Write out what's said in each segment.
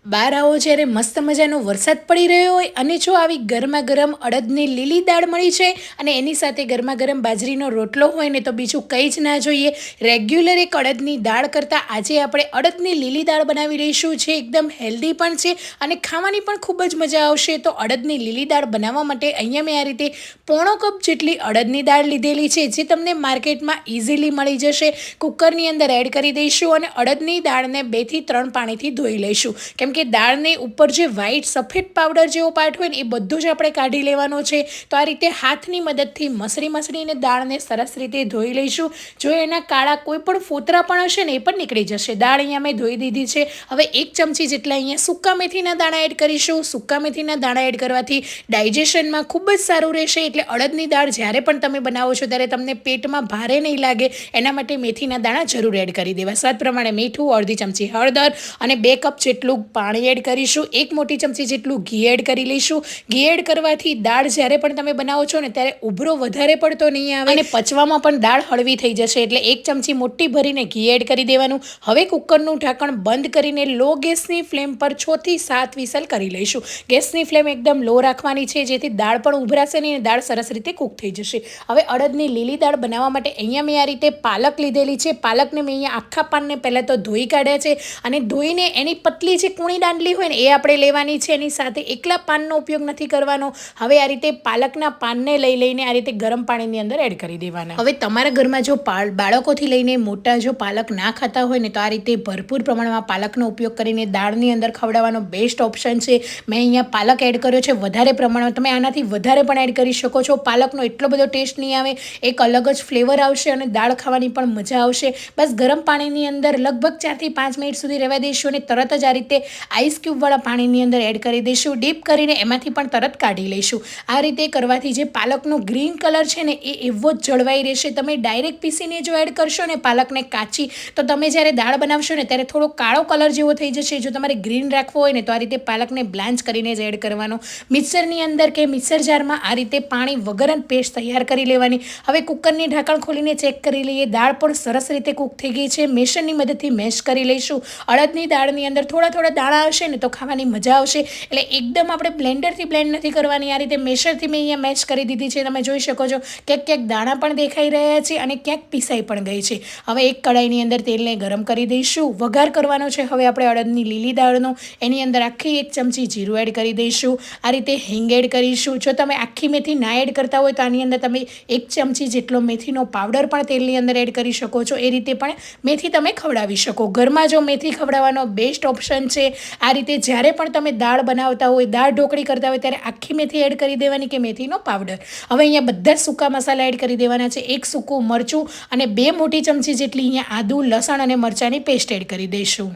બહાર આવો જ્યારે મસ્ત મજાનો વરસાદ પડી રહ્યો હોય અને જો આવી ગરમા ગરમ અડદની લીલી દાળ મળી છે અને એની સાથે ગરમા ગરમ બાજરીનો રોટલો હોય ને તો બીજું કંઈ જ ના જોઈએ. રેગ્યુલર એક અડદની દાળ કરતાં આજે આપણે અડદની લીલી દાળ બનાવી રહીશું, જે એકદમ હેલ્ધી પણ છે અને ખાવાની પણ ખૂબ જ મજા આવશે. તો અડદની લીલી દાળ બનાવવા માટે અહીંયા મેં આ રીતે પોણો કપ જેટલી અડદની દાળ લીધેલી છે, જે તમને માર્કેટમાં ઇઝીલી મળી જશે. કુકરની અંદર એડ કરી દઈશું અને અડદની દાળને 2 થી 3 પાણીથી ધોઈ લઈશું, કેમ કે દાળની ઉપર જે વ્હાઈટ સફેદ પાવડર જેવો પાર્ટ હોય ને એ બધું જ આપણે કાઢી લેવાનો છે. તો આ રીતે હાથની મદદથી મસળીને દાળને સરસ રીતે ધોઈ લઈશું. જો એના કાળા કોઈ પણ ફોતરા પણ હશે ને એ પણ નીકળી જશે. દાળ અહીંયા મેં ધોઈ દીધી છે. હવે 1 ચમચી જેટલા અહીંયા સૂકા મેથીના દાણા એડ કરીશું. સૂકા મેથીના દાણા એડ કરવાથી ડાયજેશનમાં ખૂબ જ સારું રહેશે. એટલે અડદની દાળ જ્યારે પણ તમે બનાવો છો ત્યારે તમને પેટમાં ભારે નહીં લાગે, એના માટે મેથીના દાણા જરૂર એડ કરી દેવા. સ્વાદ પ્રમાણે મીઠું, અડધી ચમચી હળદર અને 2 કપ જેટલું પાણી એડ કરીશું. 1 મોટી ચમચી જેટલું ઘી એડ કરી લઈશું. ઘી એડ કરવાથી દાળ જ્યારે પણ તમે બનાવો છો ને ત્યારે ઉભરો વધારે પડતો નહીં આવે અને પચવામાં પણ દાળ હળવી થઈ જશે. એટલે 1 ચમચી મોટી ભરીને ઘી એડ કરી દેવાનું. હવે કુકરનું ઢાંકણ બંધ કરીને લો ગેસની ફ્લેમ પર 6 થી 7 વિસલ કરી લઈશું. ગેસની ફ્લેમ એકદમ લો રાખવાની છે, જેથી દાળ પણ ઉભરાશે નહીં અને દાળ સરસ રીતે કૂક થઈ જશે. હવે અડદની લીલી દાળ બનાવવા માટે અહીંયા મેં આ રીતે પાલક લીધેલી છે. પાલકને મેં અહીંયા આખા પાનને પહેલાં તો ધોઈ કાઢ્યા છે અને ધોઈને એની પતલી જે કૂણી દાંડલી હોય ને એ આપણે લેવાની છે. એની સાથે એકલા પાનનો ઉપયોગ નથી કરવાનો. હવે આ રીતે પાલકના પાનને લઈને આ રીતે ગરમ પાણીની અંદર એડ કરી દેવાના. હવે તમારા ઘરમાં જો બાળકોથી લઈને મોટા જો પાલક ના ખાતા હોય ને તો આ રીતે ભરપૂર પ્રમાણમાં પાલકનો ઉપયોગ કરીને દાળની અંદર ખવડાવવાનો બેસ્ટ ઓપ્શન છે. મેં અહીંયા પાલક એડ કર્યો છે વધારે પ્રમાણમાં. તમે આનાથી વધારે પણ એડ કરી શકો છો. પાલકનો એટલો બધો ટેસ્ટ નહીં આવે, એક અલગ જ ફ્લેવર આવશે અને દાળ ખાવાની પણ મજા આવશે. બસ ગરમ પાણીની અંદર લગભગ 4 થી 5 મિનિટ સુધી રહેવા દઈશું અને તરત જ આ રીતે આઈસ ક્યુબવાળા પાણીની અંદર એડ કરી દઈશું. ડીપ કરીને એમાંથી પણ તરત કાઢી લઈશું. આ રીતે કરવાથી જે પાલકનો ગ્રીન કલર છે ને એ એવો જ જળવાઈ રહેશે. તમે ડાયરેક્ટ પીસીને જો એડ કરશો ને પાલકને કાચી, તો તમે જ્યારે દાળ બનાવશો ને ત્યારે થોડો કાળો કલર જેવો થઈ જશે. જો તમારે ગ્રીન રાખવો હોય ને તો આ રીતે પાલકને બ્લાન્ચ કરીને જ એડ કરવાનો. મિક્સરની અંદર કે મિક્સર જારમાં આ રીતે પાણી વગર જ પેસ્ટ તૈયાર કરી લેવાની. હવે કુકરની ઢાંકણ ખોલીને ચેક કરી લઈએ. દાળ પણ સરસ રીતે કૂક થઈ ગઈ છે. મેશરની મદદથી મેશ કરી લઈશું. અડદની દાળની અંદર થોડા દાણા હશે ને તો ખાવાની મજા આવશે. એટલે એકદમ આપણે બ્લેન્ડરથી બ્લેન્ડ નથી કરવાની. આ રીતે મેશરથી મેં અહીંયા મેશ કરી દીધી છે. તમે જોઈ શકો છો ક્યાંક દાણા પણ દેખાઈ રહ્યા છે અને ક્યાંક પીસાઈ પણ ગઈ છે. હવે એક કડાઈની અંદર તેલને ગરમ કરી દઈશું. વઘાર કરવાનો છે હવે આપણે અડદની લીલી દાળનો. એની અંદર આખી 1 ચમચી જીરું એડ કરી દઈશું. આ રીતે હિંગ એડ કરીશું. જો તમે આખી મેથી ના એડ કરતા હોય તો આની અંદર તમે 1 ચમચી જેટલો મેથીનો પાવડર પણ તેલની અંદર એડ કરી શકો છો. એ રીતે પણ મેથી તમે ખવડાવી શકો. ઘરમાં જો મેથી ખવડાવવાનો બેસ્ટ ઓપ્શન છે. આ રીતે જ્યારે પણ તમે દાળ બનાવતા હોય, દાળ ઢોકળી કરતા હોય ત્યારે આખી મેથી એડ કરી દેવાની કે મેથીનો પાવડર. હવે અહીંયા બધા જ સૂકા મસાલા એડ કરી દેવાના છે. 1 સૂકું મરચું અને 2 મોટી ચમચી જેટલી અહીંયા આદુ, લસણ અને મરચાંની પેસ્ટ એડ કરી દઈશું.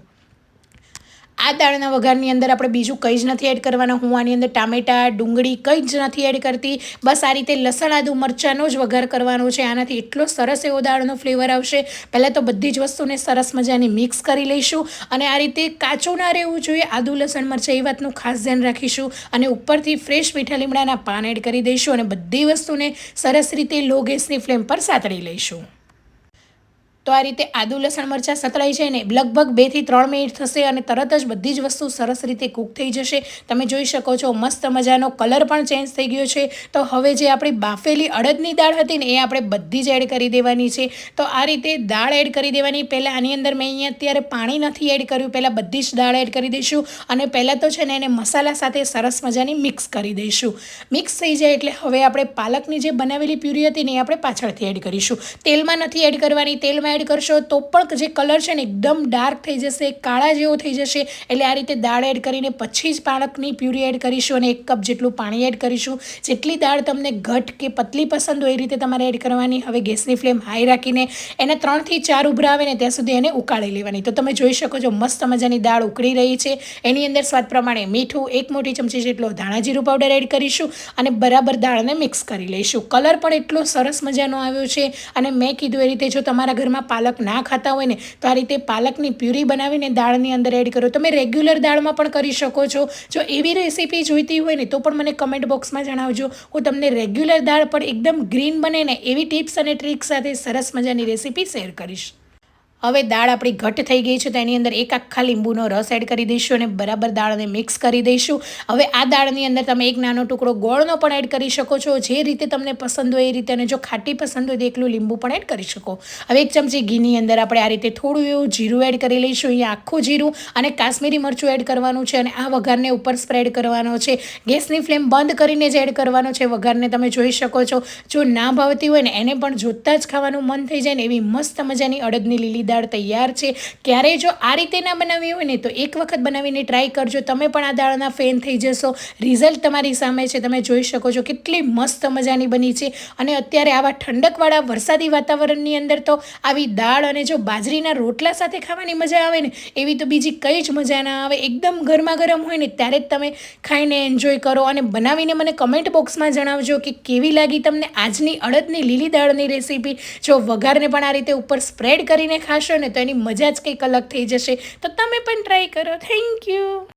આ દાળના વઘારની અંદર આપણે બીજું કંઈ જ નથી એડ કરવાના. હું આની અંદર ટામેટાં, ડુંગળી કંઈ જ નથી એડ કરતી. બસ આ રીતે લસણ, આદુ, મરચાંનો જ વઘાર કરવાનો છે. આનાથી એટલો સરસ એવો દાળનો ફ્લેવર આવશે. પહેલાં તો બધી જ વસ્તુને સરસ મજાની મિક્સ કરી લઈશું અને આ રીતે કાચું ના રહેવું જોઈએ આદુ, લસણ, મરચાં, એ વાતનું ખાસ ધ્યાન રાખીશું. અને ઉપરથી ફ્રેશ મીઠા લીમડાના પાન એડ કરી દઈશું અને બધી વસ્તુને સરસ રીતે લો ગેસની ફ્લેમ પર સાતળી લઈશું. તો આ રીતે આદુ, લસણ, મરચાં સતળાઈ જાય ને લગભગ 2 થી 3 મિનિટ થશે અને તરત જ બધી જ વસ્તુ સરસ રીતે કૂક થઈ જશે. તમે જોઈ શકો છો મસ્ત મજાનો કલર પણ ચેન્જ થઈ ગયો છે. તો હવે જે આપણી બાફેલી અડદની દાળ હતી ને એ આપણે બધી જ એડ કરી દેવાની છે. તો આ રીતે દાળ એડ કરી દેવાની. પહેલાં આની અંદર મેં અહીંયા અત્યારે પાણી નથી એડ કર્યું. પહેલાં બધી જ દાળ એડ કરી દઈશું અને પહેલાં તો છે ને એને મસાલા સાથે સરસ મજાની મિક્સ કરી દઈશું. મિક્સ થઈ જાય એટલે હવે આપણે પાલકની જે બનાવેલી પ્યુરી હતી ને એ આપણે પાછળથી એડ કરીશું. તેલમાં નથી એડ કરવાની. તેલમાં એડ કરશો તો પણ જે કલર છે ને એકદમ ડાર્ક થઈ જશે, કાળા જેવો થઈ જશે. એટલે આ રીતે દાળ એડ કરીને પછી જ પાલકની પ્યુરી એડ કરીશું અને 1 કપ જેટલું પાણી એડ કરીશું. જેટલી દાળ તમને ઘટ કે પતલી પસંદ હોય એ રીતે તમારે એડ કરવાની. હવે ગેસની ફ્લેમ હાઈ રાખીને એને 3 થી 4 ઉભરા આવે ને ત્યાં સુધી એને ઉકાળી લેવાની. તો તમે જોઈ શકો છો મસ્ત મજાની દાળ ઉકળી રહી છે. એની અંદર સ્વાદ પ્રમાણે મીઠું, 1 મોટી ચમચી જેટલો ધાણા જીરું પાવડર એડ કરીશું અને બરાબર દાળને મિક્સ કરી લઈશું. કલર પણ એટલો સરસ મજાનો આવ્યો છે. અને મેં કીધું એ રીતે જો તમારા ઘરમાં પાલક ના ખાતા હોય ને તો આ રીતે પાલકની પ્યુરી બનાવીને દાળની અંદર એડ કરો. તમે રેગ્યુલર દાળમાં પણ કરી શકો છો. જો એવી રેસીપી જોઈતી હોય ને તો પણ મને કમેન્ટ બોક્સમાં જણાવજો. હું તમને રેગ્યુલર દાળ પણ એકદમ ગ્રીન બને ને એવી ટિપ્સ અને ટ્રિક્સ સાથે સરસ મજાની રેસીપી શેર કરીશ. હવે દાળ આપણી ઘટ થઈ ગઈ છે તો એની અંદર એક આખા લીંબુનો રસ એડ કરી દઈશું અને બરાબર દાળને મિક્સ કરી દઈશું. હવે આ દાળની અંદર તમે એક નાનો ટુકડો ગોળનો પણ એડ કરી શકો છો, જે રીતે તમને પસંદ હોય એ રીતે. અને જો ખાટી પસંદ હોય તો એકલું લીંબુ પણ એડ કરી શકો. હવે એક ચમચી ઘીની અંદર આપણે આ રીતે થોડું એવું જીરું એડ કરી લઈશું. અહીંયા આખું જીરું અને કાશ્મીરી મરચું એડ કરવાનું છે અને આ વઘારને ઉપર સ્પ્રેડ કરવાનો છે. ગેસની ફ્લેમ બંધ કરીને જ એડ કરવાનો છે વઘારને. તમે જોઈ શકો છો, જો ના ભાવતી હોય ને એને પણ જોતાં જ ખાવાનું મન થઈ જાય ને એવી મસ્ત મજાની અડદની લીલી દાળ તૈયાર છે. ક્યારેય જો આ રીતે ના બનાવી હોય ને તો એક વખત બનાવીને ટ્રાય કરજો. તમે પણ આ દાળના ફેન થઈ જશો. રિઝલ્ટ તમારી સામે છે, તમે જોઈ શકો છો કેટલી મસ્ત મજાની બની છે. અને અત્યારે આવા ઠંડકવાળા વરસાદી વાતાવરણની અંદર તો આવી દાળ અને જો બાજરીના રોટલા સાથે ખાવાની મજા આવે ને એવી તો બીજી કંઈ જ મજા ના આવે. એકદમ ગરમા ગરમ હોય ને ત્યારે જ તમે ખાઈને એન્જોય કરો અને બનાવીને મને કમેન્ટ બોક્સમાં જણાવજો કે કેવી લાગી તમને આજની અડદની લીલી દાળની રેસીપી. જો વઘારને પણ આ રીતે ઉપર સ્પ્રેડ કરીને ખાશો ને તો એની મજા જ કંઈક અલગ થઈ જશે. તો તમે પણ ટ્રાય કરો. Thank you.